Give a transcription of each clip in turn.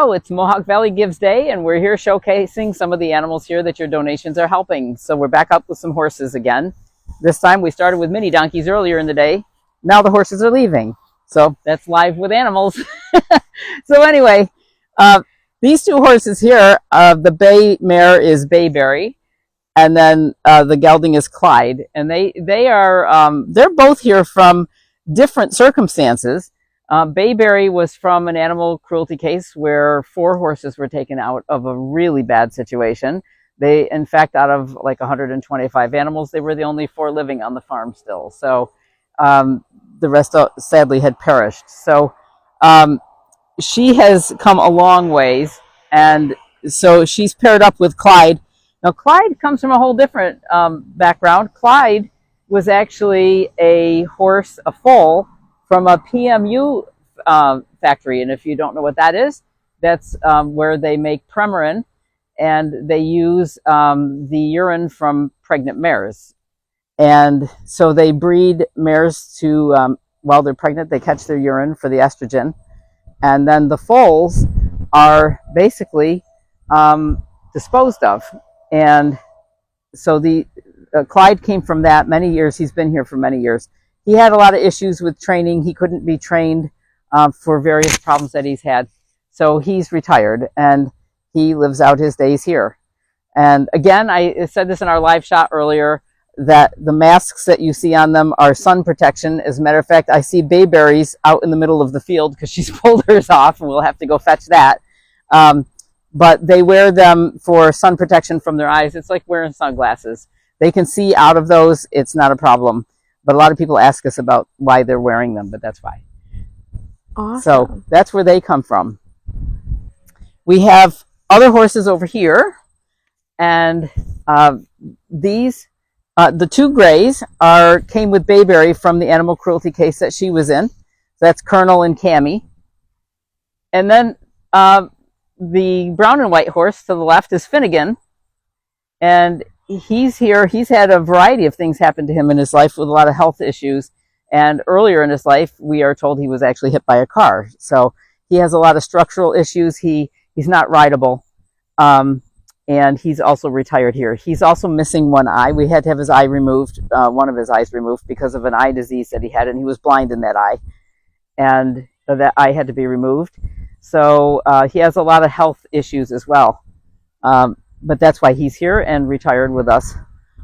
Oh, it's Mohawk Valley Gives Day, and we're here showcasing some of the animals here that your donations are helping. So we're back up with some horses again. This time we started with mini donkeys earlier in the day. Now the horses are leaving. So that's live with animals. So anyway, these two horses here, the bay mare is Bayberry, and then the gelding is Clyde. And they're both here from different circumstances. Bayberry was from an animal cruelty case where 4 horses were taken out of a really bad situation. They, in fact, out of like 125 animals, they were the only 4 living on the farm still. So the rest sadly had perished. So she has come a long ways, and so she's paired up with Clyde. Now Clyde comes from a whole different background. Clyde was actually a horse, a foal, from a PMU factory. And if you don't know what that is, that's where they make Premarin, and they use the urine from pregnant mares. And so they breed mares to, while they're pregnant, they catch their urine for the estrogen. And then the foals are basically disposed of. And so the Clyde came from that many years. He's been here for many years. He had a lot of issues with training. He couldn't be trained for various problems that he's had. So he's retired, and he lives out his days here. And again, I said this in our live shot earlier, that the masks that you see on them are sun protection. As a matter of fact, I see Bayberry's out in the middle of the field because she's pulled hers off, and we'll have to go fetch that. But they wear them for sun protection from their eyes. It's like wearing sunglasses. They can see out of those. It's not a problem. But a lot of people ask us about why they're wearing them, but that's why. Awesome. So that's where they come from. We have other horses over here, and these, the 2 grays came with Bayberry from the animal cruelty case that she was in. So that's Kernel and Cami. And then the brown and white horse to the left is Finnegan, and he's here. He's had a variety of things happen to him in his life with a lot of health issues. And earlier in his life, we are told he was actually hit by a car. So he has a lot of structural issues. He's not rideable. And he's also retired here. He's also missing one eye. We had to have his eye removed, one of his eyes removed because of an eye disease that he had, and he was blind in that eye. And that eye had to be removed. So he has a lot of health issues as well. But that's why he's here and retired with us.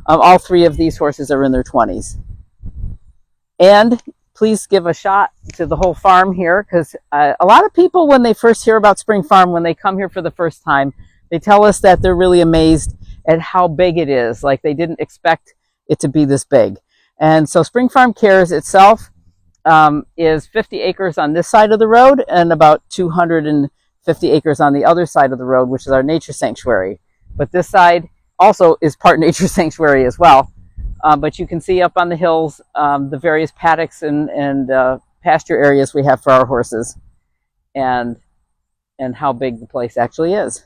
All 3 of these horses are in their 20s. And please give a shot to the whole farm here, because a lot of people, when they first hear about Spring Farm, when they come here for the first time, they tell us that they're really amazed at how big it is. Like they didn't expect it to be this big. And so Spring Farm Cares itself is 50 acres on this side of the road and about 250 acres on the other side of the road, which is our nature sanctuary. But this side also is part nature sanctuary as well. But you can see up on the hills the various paddocks and pasture areas we have for our horses, and how big the place actually is.